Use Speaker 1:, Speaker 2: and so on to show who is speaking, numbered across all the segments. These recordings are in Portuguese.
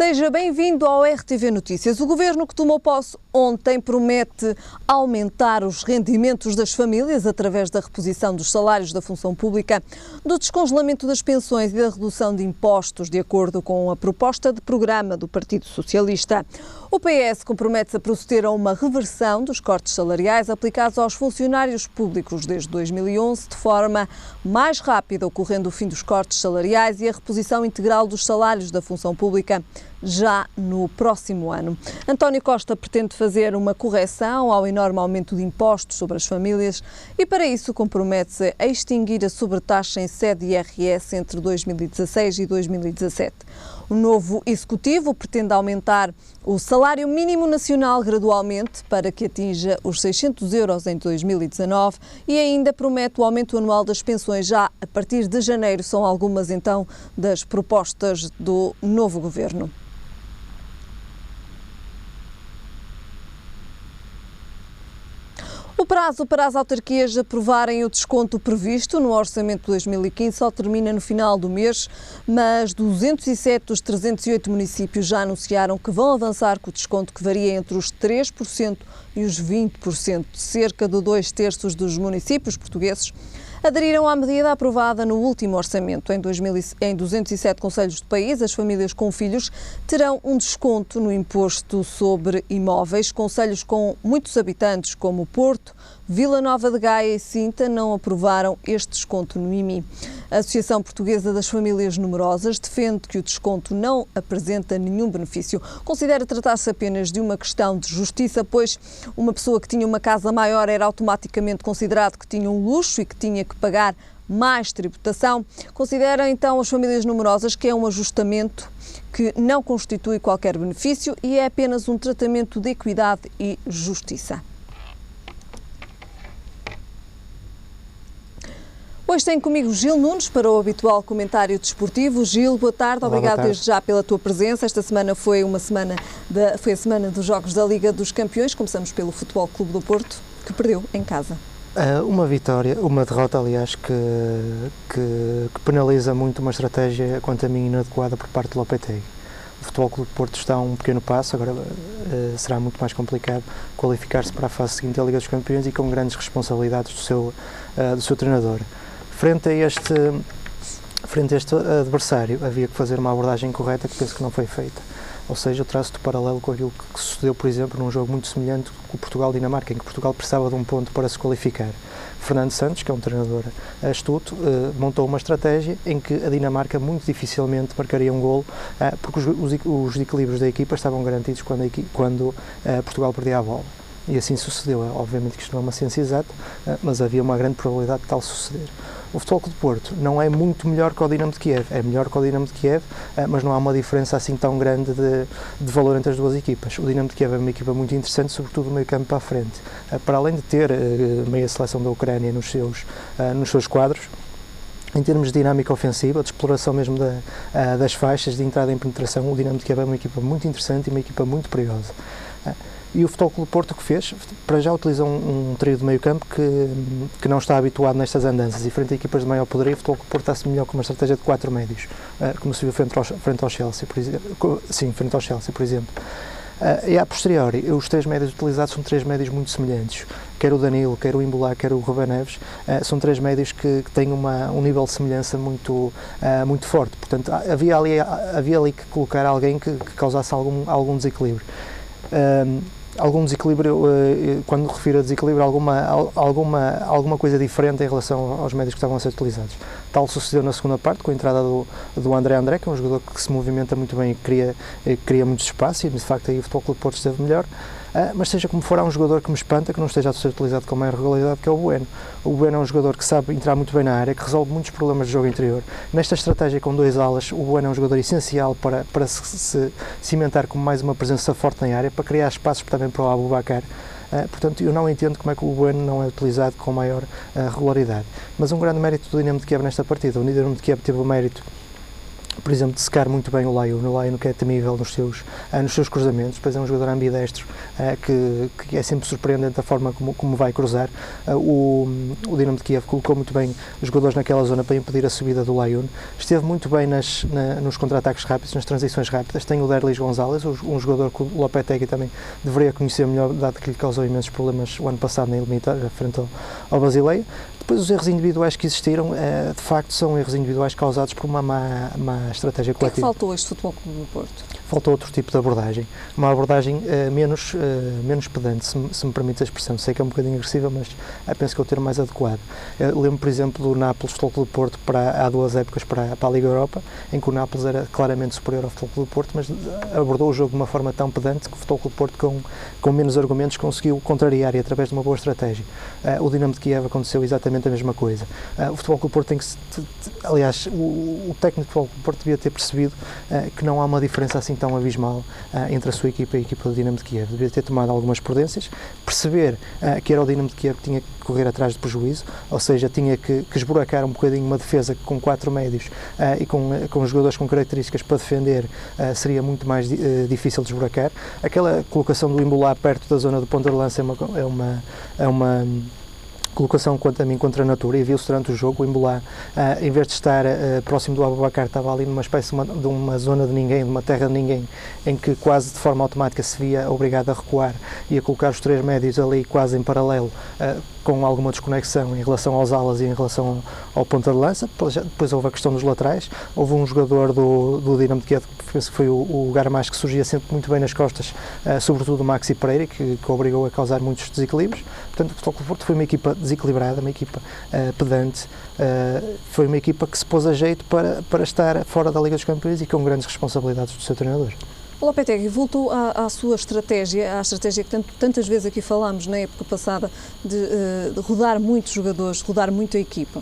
Speaker 1: Seja bem-vindo ao RTV Notícias. O governo que tomou posse ontem promete aumentar os rendimentos das famílias através da reposição dos salários da função pública, do descongelamento das pensões e da redução de impostos, de acordo com a proposta de programa do Partido Socialista. O PS compromete-se a proceder a uma reversão dos cortes salariais aplicados aos funcionários públicos desde 2011, de forma mais rápida, ocorrendo o fim dos cortes salariais e a reposição integral dos salários da função pública já no próximo ano. António Costa pretende fazer uma correção ao enorme aumento de impostos sobre as famílias e, para isso, compromete-se a extinguir a sobretaxa em sede IRS entre 2016 e 2017. O novo Executivo pretende aumentar o salário mínimo nacional gradualmente para que atinja os 600 euros em 2019 e ainda promete o aumento anual das pensões já a partir de janeiro. São algumas, então, das propostas do novo governo. O prazo para as autarquias aprovarem o desconto previsto no Orçamento de 2015 só termina no final do mês, mas 207 dos 308 municípios já anunciaram que vão avançar com o desconto, que varia entre os 3% e os 20%. Cerca de 2/3 dos municípios portugueses aderiram à medida aprovada no último orçamento. Em 207 concelhos do país, as famílias com filhos terão um desconto no imposto sobre imóveis. Concelhos com muitos habitantes, como Porto, Vila Nova de Gaia e Sinta, não aprovaram este desconto no IMI. A Associação Portuguesa das Famílias Numerosas defende que o desconto não apresenta nenhum benefício. Considera tratar-se apenas de uma questão de justiça, pois uma pessoa que tinha uma casa maior era automaticamente considerado que tinha um luxo e que tinha que pagar mais tributação. Considera então as famílias numerosas que é um ajustamento que não constitui qualquer benefício e é apenas um tratamento de equidade e justiça. Hoje tem comigo Gil Nunes para o habitual comentário desportivo. Gil, boa tarde.
Speaker 2: Olá,
Speaker 1: Obrigado
Speaker 2: boa tarde.
Speaker 1: desde já pela tua presença. Esta semana foi a semana dos Jogos da Liga dos Campeões. Começamos pelo Futebol Clube do Porto, que perdeu em casa.
Speaker 2: Uma derrota, aliás, que penaliza muito uma estratégia, quanto a mim, inadequada por parte do Lopetegui. O Futebol Clube do Porto está a um pequeno passo, agora será muito mais complicado qualificar-se para a fase seguinte da Liga dos Campeões e com grandes responsabilidades do seu treinador. Frente a este adversário, havia que fazer uma abordagem correta que penso que não foi feita. Ou seja, eu traço-te paralelo com aquilo que sucedeu, por exemplo, num jogo muito semelhante com o Portugal-Dinamarca, em que Portugal precisava de um ponto para se qualificar. Fernando Santos, que é um treinador astuto, montou uma estratégia em que a Dinamarca muito dificilmente marcaria um golo, porque os equilíbrios da equipa estavam garantidos quando Portugal perdia a bola. E assim sucedeu. Obviamente que isto não é uma ciência exata, mas havia uma grande probabilidade de tal suceder. O Futebol Clube do Porto não é muito melhor que o Dinamo de Kiev, é melhor que o Dinamo de Kiev, mas não há uma diferença assim tão grande de valor entre as duas equipas. O Dinamo de Kiev é uma equipa muito interessante, sobretudo no meio campo para a frente. Para além de ter meia seleção da Ucrânia nos seus quadros, em termos de dinâmica ofensiva, de exploração mesmo das faixas, de entrada em penetração, o Dinamo de Kiev é uma equipa muito interessante e uma equipa muito perigosa. E o Futebol Clube do Porto, o que fez, para já utiliza um trio de meio campo que não está habituado nestas andanças, e frente a equipas de maior poderio, o Futebol Clube do Porto está-se melhor com uma estratégia de 4 médios, como se viu frente ao Chelsea, por exemplo. Sim, frente ao Chelsea, por exemplo. E a posteriori, os 3 médios utilizados são 3 médios muito semelhantes, quer o Danilo, quer o Imbulá, quer o Ruben Neves, são 3 médios que têm um nível de semelhança muito forte, portanto havia ali que colocar alguém que causasse algum desequilíbrio. Algum desequilíbrio, quando refiro a desequilíbrio, alguma coisa diferente em relação aos médios que estavam a ser utilizados. Tal sucedeu na segunda parte, com a entrada do André, que é um jogador que se movimenta muito bem e cria muito espaço, e de facto aí o Futebol Clube do Porto esteve melhor. Mas seja como for, há um jogador que me espanta, que não esteja a ser utilizado com maior regularidade, que é o Bueno. O Bueno é um jogador que sabe entrar muito bem na área, que resolve muitos problemas de jogo interior. Nesta estratégia com 2 alas, o Bueno é um jogador essencial para se cimentar como mais uma presença forte na área, para criar espaços também para o Aboubakar. Portanto, eu não entendo como é que o Bueno não é utilizado com maior regularidade. Mas um grande mérito do Dinamo de Kiev nesta partida. O Dinamo de Kiev teve o mérito por exemplo, de secar muito bem o Lyon que é temível nos seus cruzamentos, depois é um jogador ambidestro que é sempre surpreendente a forma como vai cruzar. O Dinamo de Kiev colocou muito bem os jogadores naquela zona para impedir a subida do Lyon, esteve muito bem nos contra-ataques rápidos, nas transições rápidas. Tem o Derlis Gonzalez, um jogador que o Lopetegui também deveria conhecer melhor, dado que lhe causou imensos problemas o ano passado na eliminatória frente ao Basileia. Depois os erros individuais que existiram, de facto, são erros individuais causados por uma má estratégia coletiva.
Speaker 1: O que é que faltou a este Futebol Clube do Porto?
Speaker 2: Faltou outro tipo de abordagem, uma abordagem menos pedante, se me permite a expressão. Sei que é um bocadinho agressiva, mas penso que é o termo mais adequado. Lembro, por exemplo, do Nápoles Futebol Clube do Porto há 2 épocas para a Liga Europa, em que o Nápoles era claramente superior ao Futebol Clube do Porto, mas abordou o jogo de uma forma tão pedante que o Futebol Clube do Porto, com menos argumentos, conseguiu contrariar e através de uma boa estratégia. O Dinamo de Kiev aconteceu exatamente a mesma coisa. O Futebol Clube do Porto tem que, aliás, o técnico do Futebol Clube do Porto devia ter percebido que não há uma diferença assim tão abismal entre a sua equipa e a equipa do Dinamo de Kiev. Devia ter tomado algumas prudências, perceber que era o Dinamo de Kiev que tinha que correr atrás de prejuízo, ou seja, tinha que esburacar um bocadinho uma defesa com 4 médios e com jogadores com características para defender seria muito mais difícil de esburacar. Aquela colocação do Imbolá perto da zona do ponta de lança é uma colocação, quanto a mim, contra a natura, e viu-se durante o jogo. O Imbolá, em vez de estar próximo do Aboubakar, estava ali numa espécie de uma zona de ninguém, de uma terra de ninguém, em que quase de forma automática se via obrigado a recuar e a colocar os 3 médios ali quase em paralelo, com alguma desconexão em relação aos alas e em relação ao ponta de lança. Depois houve a questão dos laterais, houve um jogador do Dinamo de Kiev, que penso que foi o Garmash, que surgia sempre muito bem nas costas, sobretudo o Maxi Pereira, que obrigou a causar muitos desequilíbrios. Portanto, o Futebol Clube do Porto foi uma equipa desequilibrada, uma equipa pedante, foi uma equipa que se pôs a jeito para estar fora da Liga dos Campeões e com grandes responsabilidades do seu treinador.
Speaker 1: O Lopetegui voltou à sua estratégia, à estratégia que tantas vezes aqui falámos na época passada, de rodar muitos jogadores, rodar muito a equipa.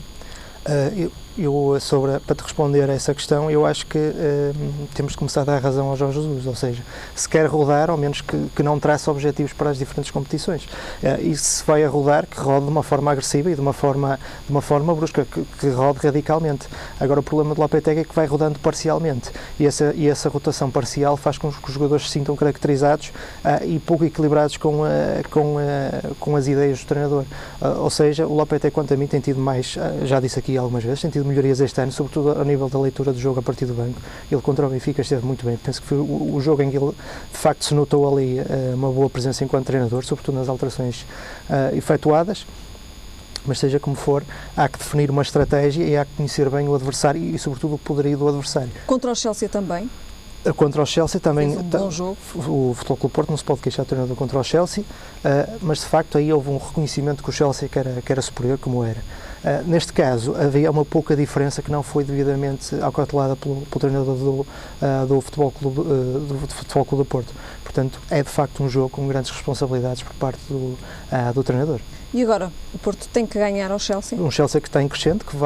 Speaker 1: Para te responder a essa questão, eu acho que temos de começar a dar razão ao Jorge Jesus, ou seja, se quer rodar, ao menos que não trace objetivos para as diferentes competições. E se vai a rodar, que rode de uma forma agressiva e de uma forma brusca, que rode radicalmente. Agora, o problema do Lopetegui é que vai rodando parcialmente, e essa rotação parcial faz com que os jogadores se sintam caracterizados e pouco equilibrados com as ideias do treinador. Ou seja, o Lopetegui, quanto a mim, tem tido mais, já disse aqui algumas vezes, tem tido melhorias este ano, sobretudo ao nível da leitura do jogo a partir do banco. Ele contra o Benfica esteve muito bem. Penso que foi o jogo em que ele, de facto, se notou ali uma boa presença enquanto treinador, sobretudo nas alterações efetuadas. Mas seja como for, há que definir uma estratégia e há que conhecer bem o adversário e, sobretudo, o poderio do adversário. Contra o Chelsea também?
Speaker 2: Contra o Chelsea também.
Speaker 1: Fez um bom jogo.
Speaker 2: O Futebol Clube do Porto não se pode queixar do treinador contra o Chelsea, mas de facto aí houve um reconhecimento que o Chelsea que era superior, como era. Neste caso, havia uma pouca diferença que não foi devidamente acautelada pelo treinador do Futebol Clube do Porto. Portanto, é de facto um jogo com grandes responsabilidades por parte do treinador.
Speaker 1: E agora, o Porto tem que ganhar ao Chelsea?
Speaker 2: Um Chelsea que está em crescente, que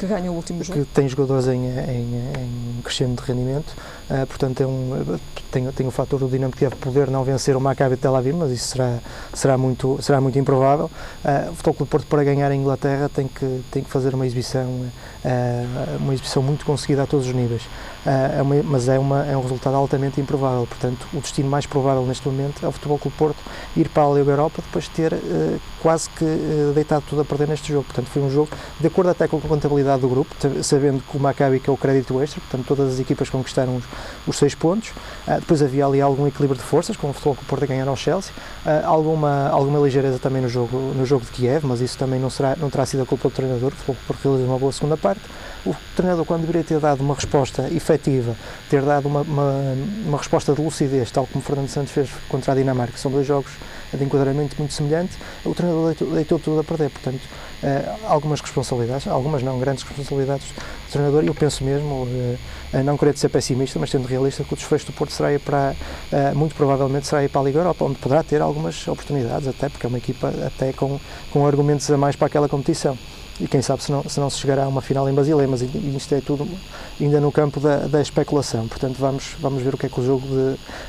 Speaker 2: ganha
Speaker 1: o último jogo.
Speaker 2: Que tem jogadores em crescendo de rendimento, portanto tem o fator do Dinamo que deve poder não vencer o Maccabi de Tel Aviv, mas isso será muito improvável. O Futebol Clube do Porto, para ganhar a Inglaterra, tem que fazer uma exibição muito conseguida a todos os níveis. Mas é um resultado altamente improvável. Portanto, o destino mais provável neste momento é o Futebol Clube do Porto ir para a Liga Europa depois de ter quase que deitado tudo a perder neste jogo. Portanto, foi um jogo de acordo até com a contabilidade do grupo, sabendo que o Maccabi que é o crédito extra, portanto todas as equipas conquistaram os 6 pontos. Depois havia ali algum equilíbrio de forças, com o Futebol Clube do Porto a ganhar ao Chelsea, alguma ligeireza também no jogo de Kiev, mas isso também não terá sido a culpa do treinador. O Futebol Clube do Porto realizou uma boa segunda parte. O treinador, quando deveria ter dado uma resposta efetiva, ter dado uma resposta de lucidez, tal como Fernando Santos fez contra a Dinamarca, são 2 jogos de enquadramento muito semelhante, o treinador deitou tudo a perder. Portanto, algumas responsabilidades, algumas não, grandes responsabilidades do treinador, e eu penso mesmo, não querendo ser pessimista, mas sendo realista, que o desfecho do Porto será muito provavelmente será ir para a Liga Europa, onde poderá ter algumas oportunidades, até porque é uma equipa até com argumentos a mais para aquela competição. E quem sabe se não se chegará a uma final em Basileia, mas isto é tudo ainda no campo da especulação. Portanto, vamos ver o que é que o jogo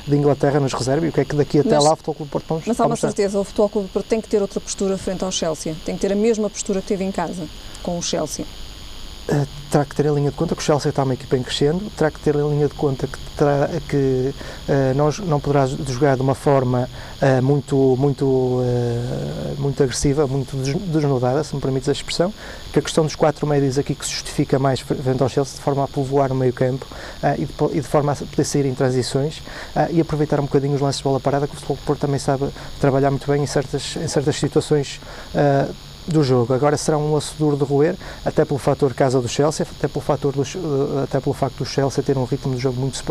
Speaker 2: de Inglaterra nos reserva e o que é que daqui até lá o Futebol Clube do Porto vamos.
Speaker 1: Mas há uma certeza, o Futebol Clube do Porto tem que ter outra postura frente ao Chelsea, tem que ter a mesma postura que teve em casa com o Chelsea.
Speaker 2: terá que ter em linha de conta que o Chelsea está uma equipa em crescendo, terá que ter em linha de conta que não poderá jogar de uma forma muito agressiva, muito desnudada, se me permites a expressão, que a questão dos 4 médios aqui que se justifica mais frente ao Chelsea, de forma a povoar o meio campo e de forma a poder sair em transições e aproveitar um bocadinho os lances de bola parada, que o Futebol Clube do Porto também sabe trabalhar muito bem em certas situações do jogo. Agora será um osso duro de roer, até pelo fator casa do Chelsea, até pelo facto do Chelsea ter um ritmo de jogo muito,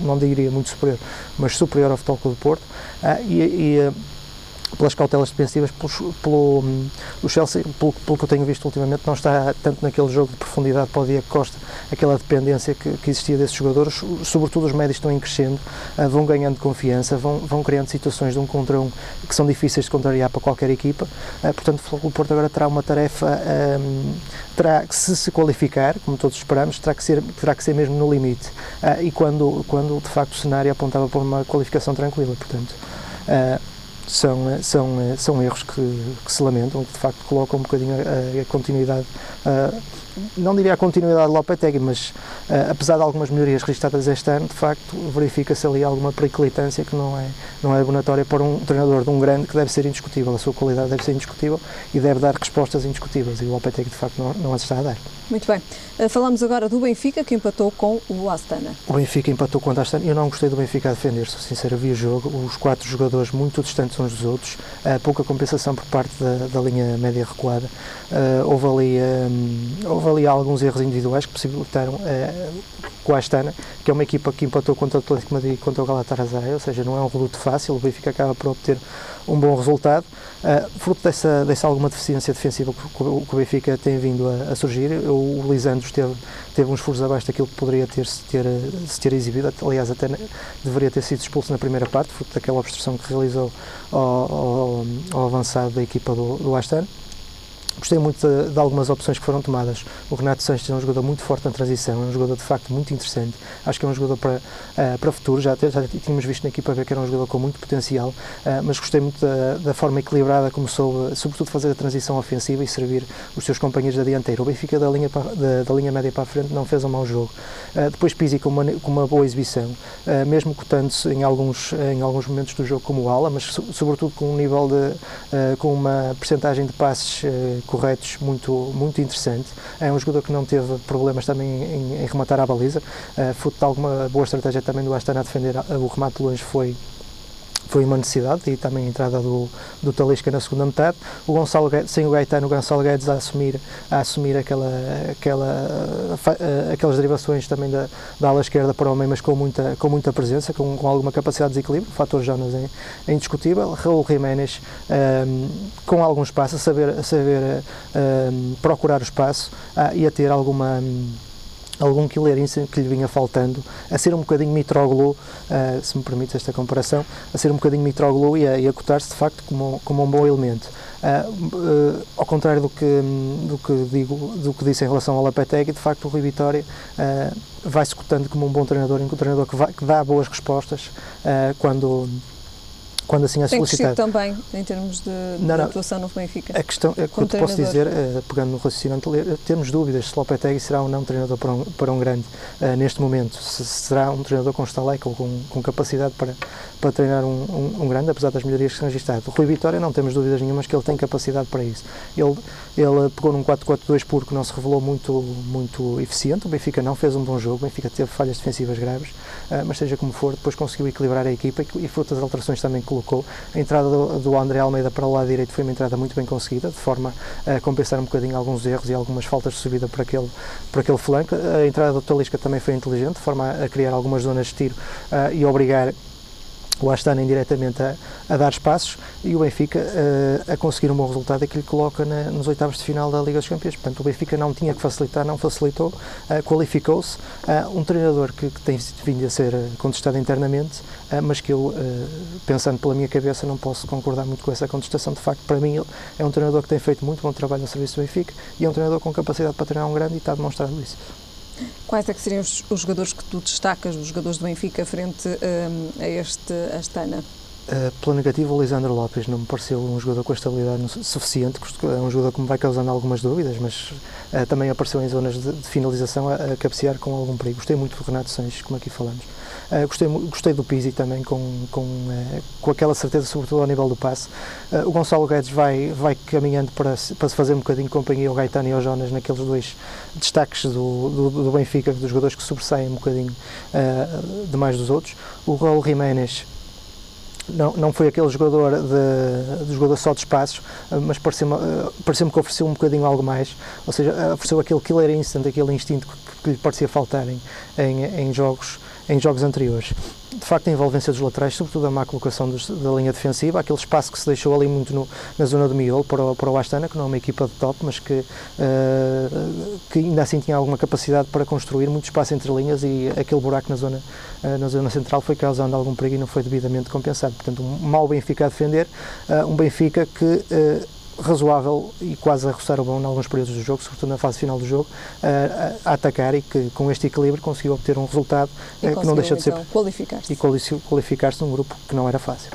Speaker 2: não diria muito superior, mas superior ao Futebol Clube do Porto, pelas cautelas defensivas, o Chelsea, pelo que eu tenho visto ultimamente, não está tanto naquele jogo de profundidade para o Diego Costa, aquela dependência que existia desses jogadores, sobretudo os médios estão em crescendo, vão ganhando confiança, vão criando situações de 1 contra 1 que são difíceis de contrariar para qualquer equipa, portanto o Futebol Clube do Porto agora terá uma tarefa, terá que se qualificar, como todos esperamos, terá que ser mesmo no limite, e quando de facto o cenário apontava para uma qualificação tranquila, portanto são erros que se lamentam, que de facto colocam um bocadinho a continuidade, não diria a continuidade de Lopetegui, mas apesar de algumas melhorias registradas este ano, de facto verifica-se ali alguma periclitância que não é abonatória para um treinador de um grande, que deve ser indiscutível, a sua qualidade deve ser indiscutível e deve dar respostas indiscutíveis, e o Lopetegui de facto não as está a dar.
Speaker 1: Muito bem. Falamos agora do Benfica, que empatou com o Astana.
Speaker 2: O Benfica empatou com o Astana. Eu não gostei do Benfica a defender, sou sincero, vi o jogo, os 4 jogadores muito distantes uns dos outros, pouca compensação por parte da linha média recuada, houve ali alguns erros individuais que possibilitaram com a Astana, que é uma equipa que empatou contra o Atlético de Madrid e contra o Galatasaray, ou seja, não é um reduto fácil, o Benfica acaba por obter um bom resultado, fruto dessa alguma deficiência defensiva que o Benfica tem vindo a surgir. O Lisandro teve uns furos abaixo daquilo que poderia se ter exibido, aliás até deveria ter sido expulso na primeira parte, fruto daquela obstrução que realizou ao avançado da equipa do Astana. Gostei muito de algumas opções que foram tomadas. O Renato Sanches é um jogador muito forte na transição, é um jogador de facto muito interessante. Acho que é um jogador para futuro, já tínhamos visto na equipa B que era um jogador com muito potencial, mas gostei muito da forma equilibrada como soube, sobretudo fazer a transição ofensiva e servir os seus companheiros da dianteira. O Benfica da linha média para a frente não fez um mau jogo. Depois Pizzi com uma boa exibição, mesmo cotando-se em alguns momentos do jogo como ala, mas sobretudo com um nível com uma percentagem de passes corretos muito interessante. É um jogador que não teve problemas também em rematar à baliza, fruto de alguma boa estratégia também do Astana a defender o remate de longe foi uma necessidade, e também a entrada do Talisca na segunda metade. O Gonçalo Guedes, sem o Gaetano, o Gonçalo Guedes a assumir aquelas derivações também da ala esquerda para o meio, mas com muita presença, com alguma capacidade de desequilíbrio. O fator Jonas é indiscutível. Raúl Jiménez com algum espaço, a saber procurar o espaço e a ter algum killer instinct que lhe vinha faltando, a ser um bocadinho Mitroglou, se me permite esta comparação, a ser um bocadinho Mitroglou e a cotar-se de facto como um bom elemento. Ao contrário do que disse em relação ao Lopetegui, de facto o Rui Vitória vai-se cotando como um bom treinador, um treinador que dá boas respostas quando assim é solicitado.
Speaker 1: Tem crescido também, em termos de atuação no Benfica.
Speaker 2: A questão é que eu te posso dizer, pegando no raciocínio anterior, temos dúvidas se Lopetegui será ou não treinador para um grande neste momento, se será um treinador com estaleca ou com capacidade para treinar um grande, apesar das melhorias que se registraram. O Rui Vitória não temos dúvidas nenhumas que ele tem capacidade para isso. Ele pegou num 4-4-2 puro que não se revelou muito eficiente, o Benfica não fez um bom jogo, o Benfica teve falhas defensivas graves, mas seja como for, depois conseguiu equilibrar a equipa e fruto das alterações também colocou. A entrada do André Almeida para o lado direito foi uma entrada muito bem conseguida, de forma a compensar um bocadinho alguns erros e algumas faltas de subida por aquele flanco. A entrada do Talisca também foi inteligente, de forma a criar algumas zonas de tiro e obrigar o Astana indiretamente a dar espaços, e o Benfica a conseguir um bom resultado que lhe coloca nos oitavos de final da Liga dos Campeões. Portanto, o Benfica não tinha que facilitar, não facilitou, qualificou-se. Um treinador que tem vindo a ser contestado internamente, mas que eu, pensando pela minha cabeça, não posso concordar muito com essa contestação. De facto, para mim, ele é um treinador que tem feito muito bom trabalho no serviço do Benfica e é um treinador com capacidade para treinar um grande e está demonstrado isso.
Speaker 1: Quais é que seriam os jogadores que tu destacas, os jogadores do Benfica, frente a este Astana?
Speaker 2: Pela negativa, o Lisandro Lopes não me pareceu um jogador com a estabilidade suficiente, é um jogador que me vai causando algumas dúvidas, mas também apareceu em zonas de finalização a cabecear com algum perigo. Gostei muito do Renato Sanches, como aqui falamos. Gostei do Pizzi também, com aquela certeza, sobretudo ao nível do passe. O Gonçalo Guedes vai caminhando para se fazer um bocadinho de companhia ao Gaetano e ao Jonas, naqueles dois destaques do Benfica, dos jogadores que sobressaem um bocadinho demais dos outros. O Raul Jiménez não foi aquele jogador só de espaços, mas pareceu-me que ofereceu um bocadinho algo mais, ou seja, ofereceu aquele killer instinct, aquele instinto que lhe parecia faltar em jogos anteriores. De facto, a envolvência dos laterais, sobretudo a má colocação da linha defensiva, aquele espaço que se deixou ali muito na zona do miolo para o Astana, que não é uma equipa de top, mas que ainda assim tinha alguma capacidade para construir muito espaço entre linhas, e aquele buraco na zona central foi causando algum perigo e não foi devidamente compensado. Portanto, um mau Benfica a defender, um Benfica que razoável e quase a roçar o bom em alguns períodos do jogo, sobretudo na fase final do jogo, a atacar, e que com este equilíbrio conseguiu obter um resultado que não deixa de ser
Speaker 1: então qualificar-se.
Speaker 2: E qualificar-se num grupo que não era fácil.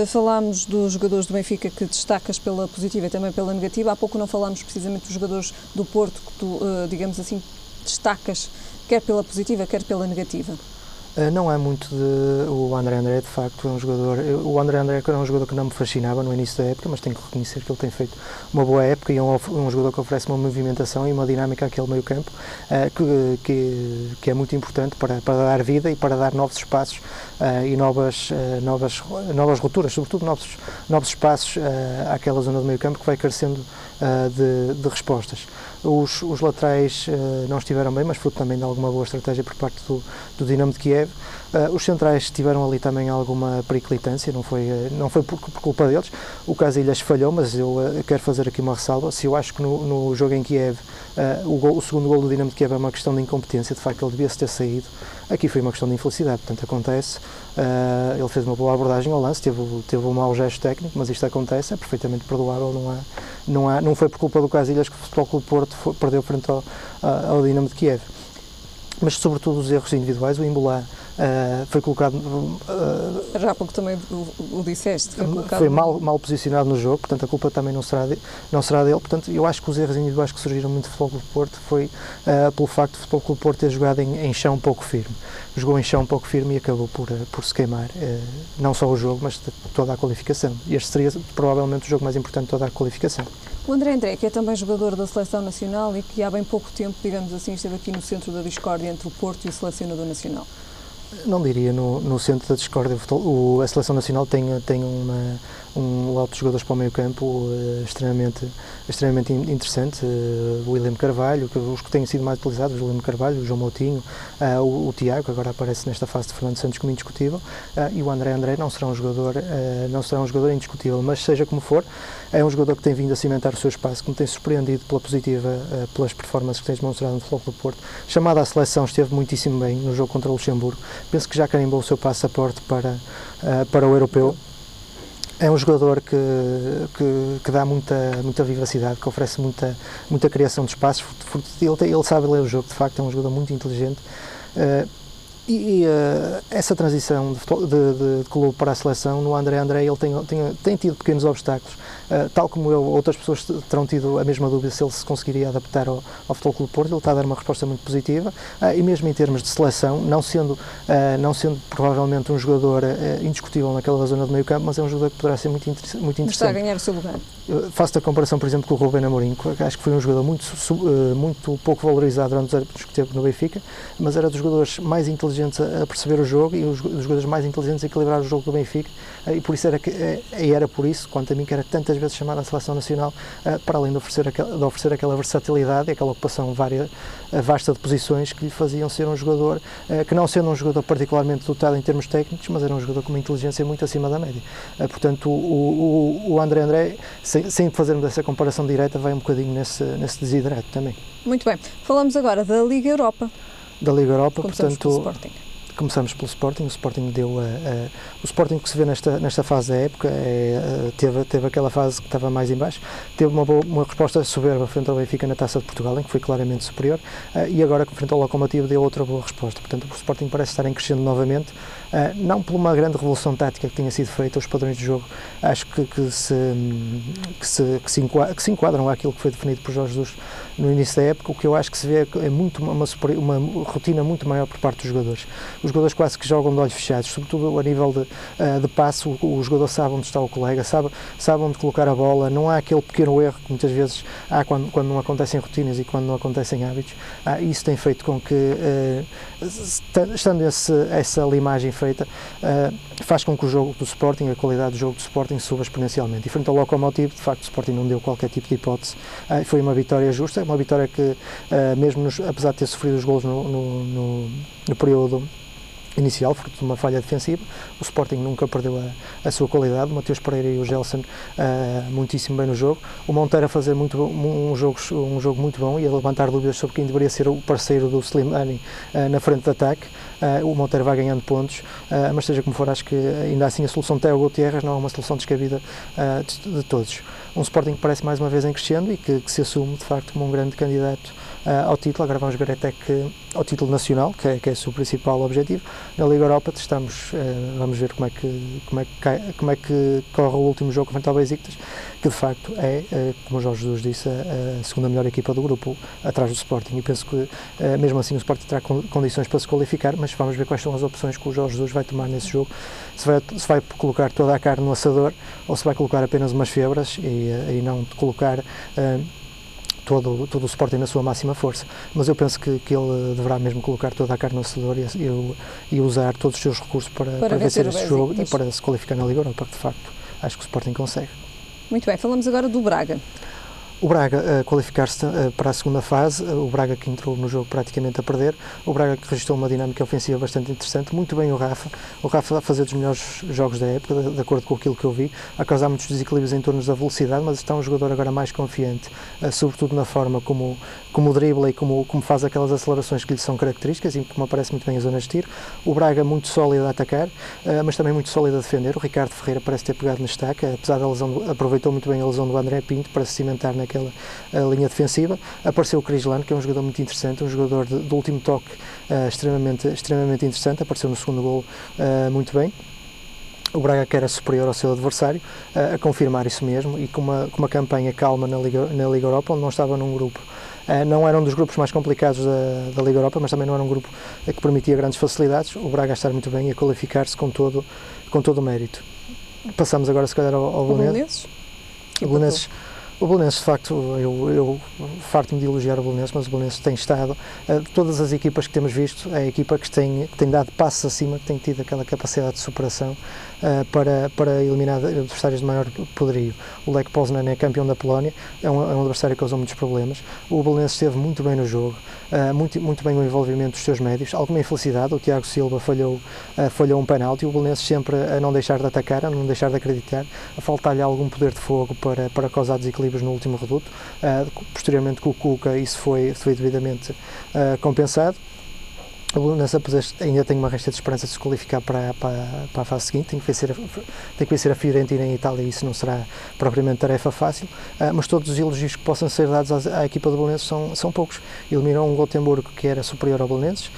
Speaker 1: Falámos dos jogadores do Benfica que destacas pela positiva e também pela negativa. Há pouco não falámos precisamente dos jogadores do Porto que tu, digamos assim, destacas quer pela positiva, quer pela negativa.
Speaker 2: Não é muito o André André, de facto, é um jogador. O André André era um jogador que não me fascinava no início da época, mas tenho que reconhecer que ele tem feito uma boa época, e é um jogador que oferece uma movimentação e uma dinâmica àquele meio-campo que é muito importante para dar vida e para dar novos espaços e novas rupturas, sobretudo novos espaços àquela zona do meio-campo que vai carecendo de respostas. Os laterais não estiveram bem, mas fruto também de alguma boa estratégia por parte do Dinamo de Kiev. Os centrais tiveram ali também alguma periclitância, não foi por culpa deles. O Casillas falhou, mas eu quero fazer aqui uma ressalva. Se eu acho que no jogo em Kiev o segundo gol do Dinamo de Kiev é uma questão de incompetência, de facto ele devia-se ter saído, aqui foi uma questão de infelicidade, portanto acontece. Ele fez uma boa abordagem ao lance, teve um mau gesto técnico, mas isto acontece, é perfeitamente perdoável, não foi por culpa do Casillas que o Futebol Clube Porto perdeu frente ao Dinamo de Kiev. Mas sobretudo os erros individuais. O Imbolá foi colocado...
Speaker 1: Já há pouco também o disseste.
Speaker 2: Foi mal posicionado no jogo, portanto a culpa também não será dele. Portanto, eu acho que os erros individuais que surgiram muito do Futebol Clube Porto foi pelo facto do Futebol Clube Porto ter jogado em chão pouco firme. Jogou em chão pouco firme e acabou por se queimar, não só o jogo, mas toda a qualificação. E este seria provavelmente o jogo mais importante de toda a qualificação.
Speaker 1: O André André, que é também jogador da Seleção Nacional e que há bem pouco tempo, digamos assim, esteve aqui no centro da discórdia entre o Porto e o Selecionador Nacional.
Speaker 2: Não diria no centro da discórdia. A Seleção Nacional tem um lote de jogadores para o meio campo extremamente interessante. O William Carvalho, os que têm sido mais utilizados, o William Carvalho, o João Moutinho, o Tiago, que agora aparece nesta fase de Fernando Santos como indiscutível, e o André André não será um jogador indiscutível, mas seja como for, é um jogador que tem vindo a cimentar o seu espaço, que me tem surpreendido pela positiva, pelas performances que tem demonstrado no Futebol Clube Porto. Chamado à seleção, esteve muitíssimo bem no jogo contra o Luxemburgo. Penso que já carimbou o seu passaporte para o europeu. É um jogador que dá muita vivacidade, que oferece muita criação de espaços. Ele sabe ler o jogo, de facto, é um jogador muito inteligente. Essa transição de clube para a seleção, no André André, ele tem tido pequenos obstáculos, tal como outras pessoas terão tido a mesma dúvida se ele se conseguiria adaptar ao Futebol Clube Porto. Ele está a dar uma resposta muito positiva, e mesmo em termos de seleção, não sendo provavelmente um jogador indiscutível naquela zona do meio campo, mas é um jogador que poderá ser muito interessante.
Speaker 1: Está a ganhar o seu lugar.
Speaker 2: Faço a comparação, por exemplo, com o Rubén Amorim, que acho que foi um jogador muito pouco valorizado durante os anos que teve no Benfica, mas era dos jogadores mais inteligentes a perceber o jogo e os jogadores mais inteligentes a equilibrar o jogo do Benfica, e por isso era por isso, quanto a mim, que era tantas vezes chamado à Seleção Nacional, para além de oferecer aquela versatilidade e aquela ocupação vasta de posições que lhe faziam ser um jogador que, não sendo um jogador particularmente dotado em termos técnicos, mas era um jogador com uma inteligência muito acima da média. Portanto, o André André, sem fazermos essa comparação direta, vai um bocadinho nesse desidrato também.
Speaker 1: Muito bem. Falamos agora da Liga Europa.
Speaker 2: Da Liga Europa,
Speaker 1: Começamos pelo Sporting.
Speaker 2: Começamos pelo Sporting. O Sporting o Sporting que se vê nesta fase da época teve aquela fase que estava mais em baixo, teve uma resposta soberba frente ao Benfica na Taça de Portugal, em que foi claramente superior, e agora que frente ao Lokomotiv deu outra boa resposta. Portanto, o Sporting parece estar em crescendo novamente, não por uma grande revolução tática que tenha sido feita, os padrões de jogo acho que se enquadram àquilo que foi definido por Jorge Jesus no início da época. O que eu acho que se vê é muito uma rotina muito maior por parte dos jogadores. Os jogadores quase que jogam de olhos fechados, sobretudo a nível de passe, o jogador sabe onde está o colega, sabe onde colocar a bola, não há aquele pequeno erro que muitas vezes há quando não acontecem rotinas e quando não acontecem hábitos. Isso tem feito com que, estando essa limagem feita, faz com que o jogo do Sporting, a qualidade do jogo do Sporting suba exponencialmente. E frente ao Lokomotiv, de facto, o Sporting não deu qualquer tipo de hipótese. Foi uma vitória justa, uma vitória que, mesmo apesar de ter sofrido os golos no período inicial, fruto de uma falha defensiva, o Sporting nunca perdeu a sua qualidade. O Mateus Pereira e o Gelson muitíssimo bem no jogo. O Monteiro a fazer um jogo muito bom e a levantar dúvidas sobre quem deveria ser o parceiro do Slimani na frente de ataque. O Monteiro vai ganhando pontos, mas seja como for, acho que ainda assim a solução de Teo Gutierrez não é uma solução descabida de todos. Um Sporting que parece mais uma vez em crescendo e que se assume de facto como um grande candidato ao título. Agora vamos ver até que ao título nacional, que é o seu principal objetivo. Na Liga Europa vamos ver como é que corre o último jogo frente ao Besiktas, que de facto é, como o Jorge Jesus disse, a segunda melhor equipa do grupo, atrás do Sporting, e penso que mesmo assim o Sporting terá condições para se qualificar, mas vamos ver quais são as opções que o Jorge Jesus vai tomar nesse jogo, se vai colocar toda a carne no assador ou se vai colocar apenas umas febras e não colocar todo o Sporting na sua máxima força. Mas eu penso que ele deverá mesmo colocar toda a carne no assador e usar todos os seus recursos para vencer este jogo e para se qualificar na Liga Europa, que de facto acho que o Sporting consegue.
Speaker 1: Muito bem, falamos agora do Braga.
Speaker 2: O Braga qualificar-se para a segunda fase, o Braga que entrou no jogo praticamente a perder, o Braga que registrou uma dinâmica ofensiva bastante interessante, muito bem o Rafa a fazer dos melhores jogos da época, de acordo com aquilo que eu vi, a causar muitos desequilíbrios em torno da velocidade, mas está um jogador agora mais confiante, sobretudo na forma como dribla e como faz aquelas acelerações que lhe são características e como aparece muito bem as zonas de tiro. O Braga muito sólido a atacar, mas também muito sólido a defender. O Ricardo Ferreira parece ter pegado no destaque, apesar da lesão, aproveitou muito bem a lesão do André Pinto para se cimentar naquela linha defensiva. Apareceu o Cris Lano, que é um jogador muito interessante, um jogador do último toque extremamente interessante, apareceu no segundo golo muito bem. O Braga que era superior ao seu adversário, a confirmar isso mesmo, e com uma campanha calma na Liga Europa, onde não estava num grupo, não era um dos grupos mais complicados da Liga Europa, mas também não era um grupo que permitia grandes facilidades. O Braga a estar muito bem e a qualificar-se com todo o mérito. Passamos agora se calhar ao Belenenses. O Belenenses, de facto, eu farto-me de elogiar o Belenenses, mas o Belenenses tem estado, de todas as equipas que temos visto, é a equipa que tem dado passos acima, que tem tido aquela capacidade de superação para eliminar adversários de maior poderio. O Lech Poznan é campeão da Polónia, é um adversário que causou muitos problemas. O Belenenses esteve muito bem no jogo, muito bem o envolvimento dos seus médios, alguma infelicidade, o Tiago Silva falhou um penalti, o Belenenses sempre a não deixar de atacar, a não deixar de acreditar, a faltar-lhe algum poder de fogo para causar desequilíbrios no último reduto. Posteriormente com o Cuca isso foi devidamente compensado. O Belenenses ainda tem uma resta de esperança de se qualificar para a fase seguinte, tem que vencer a Fiorentina em Itália, e isso não será propriamente tarefa fácil, mas todos os elogios que possam ser dados à equipa do Belenenses são poucos. Eliminou um Gotemburgo que era superior ao Belenenses,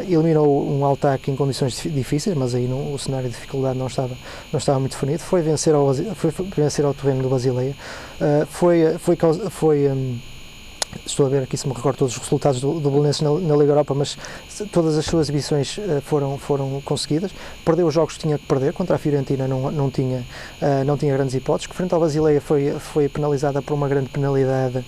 Speaker 2: eliminou um Altac em condições difíceis, mas aí o cenário de dificuldade não estava muito definido, foi vencer ao terreno do Basileia, estou a ver aqui se me recordo todos os resultados do Belenenses na Liga Europa, mas todas as suas exibições foram conseguidas. Perdeu os jogos que tinha que perder, contra a Fiorentina não tinha grandes hipóteses, que frente ao Basileia foi penalizada por uma grande penalidade,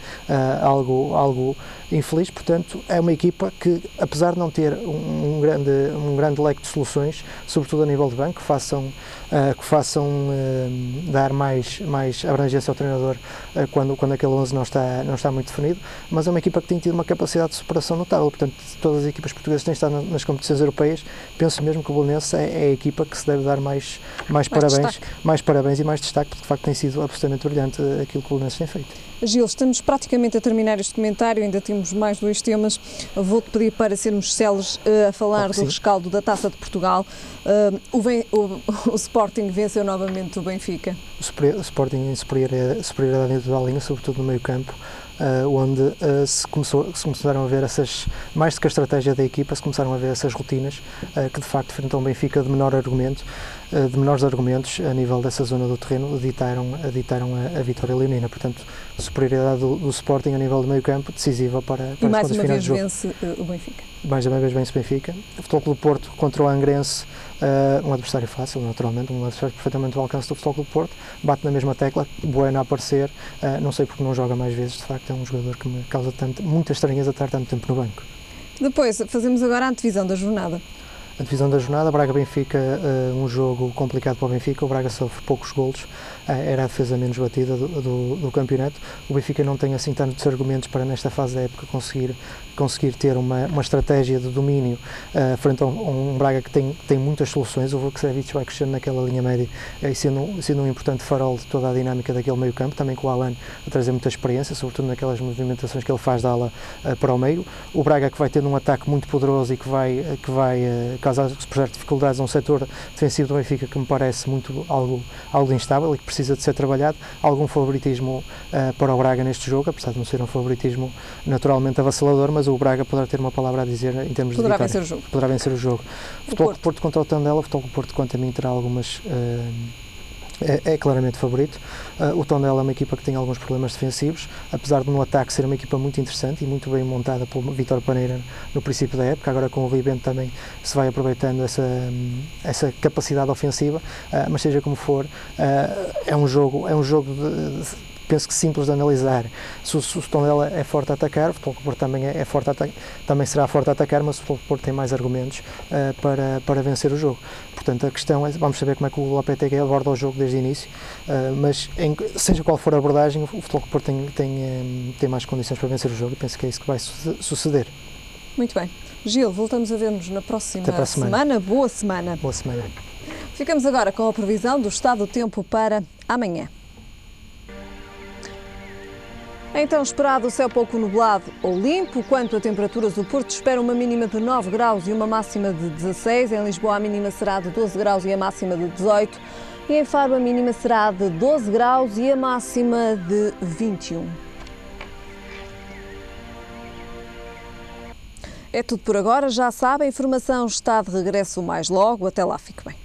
Speaker 2: algo infeliz. Portanto, é uma equipa que, apesar de não ter um grande leque de soluções, sobretudo a nível de banco, que façam dar mais abrangência ao treinador quando aquele 11 não está muito definido, mas é uma equipa que tem tido uma capacidade de superação notável. Portanto, todas as equipas portuguesas têm estado nas competições europeias, penso mesmo que o Belenenses é a equipa que se deve dar mais parabéns e mais destaque, porque de facto tem sido absolutamente brilhante aquilo que o Belenenses tem feito.
Speaker 1: Gil, estamos praticamente a terminar este comentário, ainda temos mais 2 temas. Vou-te pedir para sermos céleres a falar do rescaldo da Taça de Portugal. O Sporting venceu novamente o Benfica.
Speaker 2: O Sporting em superioridade individual, sobretudo no meio campo, onde se começaram a ver mais do que a estratégia da equipa, se começaram a ver essas rotinas que de facto frente a um Benfica de menores argumentos a nível dessa zona do terreno, ditaram a vitória leonina. Portanto, superioridade do Sporting a nível do meio campo, decisiva para
Speaker 1: e mais
Speaker 2: as
Speaker 1: uma
Speaker 2: finais
Speaker 1: vez
Speaker 2: do jogo.
Speaker 1: vence o Benfica.
Speaker 2: Mais uma vez vence o Benfica. O Futebol Clube do Porto contra o Angrense, um adversário fácil, naturalmente, um adversário perfeitamente ao alcance do Futebol Clube do Porto, bate na mesma tecla, Bueno a aparecer, não sei porque não joga mais vezes, de facto é um jogador que me causa muita estranheza estar tanto tempo no banco.
Speaker 1: Depois, fazemos agora a antevisão da jornada.
Speaker 2: A divisão da jornada, Braga-Benfica, um jogo complicado para o Benfica, o Braga sofre poucos golos, era a defesa menos batida do campeonato, o Benfica não tem assim tantos argumentos para nesta fase da época conseguir ter uma estratégia de domínio frente a um Braga que tem muitas soluções. O Vukcevic vai crescendo naquela linha média e sendo um importante farol de toda a dinâmica daquele meio campo, também com o Alan a trazer muita experiência, sobretudo naquelas movimentações que ele faz da ala para o meio. O Braga que vai tendo um ataque muito poderoso e que vai causar dificuldades a um setor defensivo do Benfica que me parece algo instável e que precisa de ser trabalhado. Algum favoritismo para o Braga neste jogo, apesar de não ser um favoritismo naturalmente avassalador, mas o Braga poderá ter uma palavra a dizer em termos de vitória. Poderá vencer o jogo. Futebol Clube Porto contra o Tondela, o Futebol Clube Porto quanto a mim terá algumas... É claramente favorito. O Tondela é uma equipa que tem alguns problemas defensivos, apesar de no ataque ser uma equipa muito interessante e muito bem montada pelo Vítor Paneira no princípio da época. Agora com o Rui Bento também se vai aproveitando essa capacidade ofensiva, mas seja como for, é um jogo penso que simples de analisar. Se o Tondela é forte a atacar, o Futebol Clube Porto também será forte a atacar, mas o Futebol Clube Porto tem mais argumentos para vencer o jogo. Portanto, a questão é, vamos saber como é que o Lopetegui aborda o jogo desde o início, mas seja qual for a abordagem, o Futebol Clube Porto tem mais condições para vencer o jogo e penso que é isso que vai suceder.
Speaker 1: Muito bem. Gil, voltamos a ver-nos na próxima
Speaker 2: semana.
Speaker 1: Boa semana.
Speaker 2: Boa semana.
Speaker 1: Ficamos agora com a previsão do estado do tempo para amanhã. Então, esperado o céu pouco nublado ou limpo. Quanto a temperaturas, o Porto espera uma mínima de 9 graus e uma máxima de 16. Em Lisboa, a mínima será de 12 graus e a máxima de 18. E em Faro, a mínima será de 12 graus e a máxima de 21. É tudo por agora. Já sabe, a informação está de regresso mais logo. Até lá, fique bem.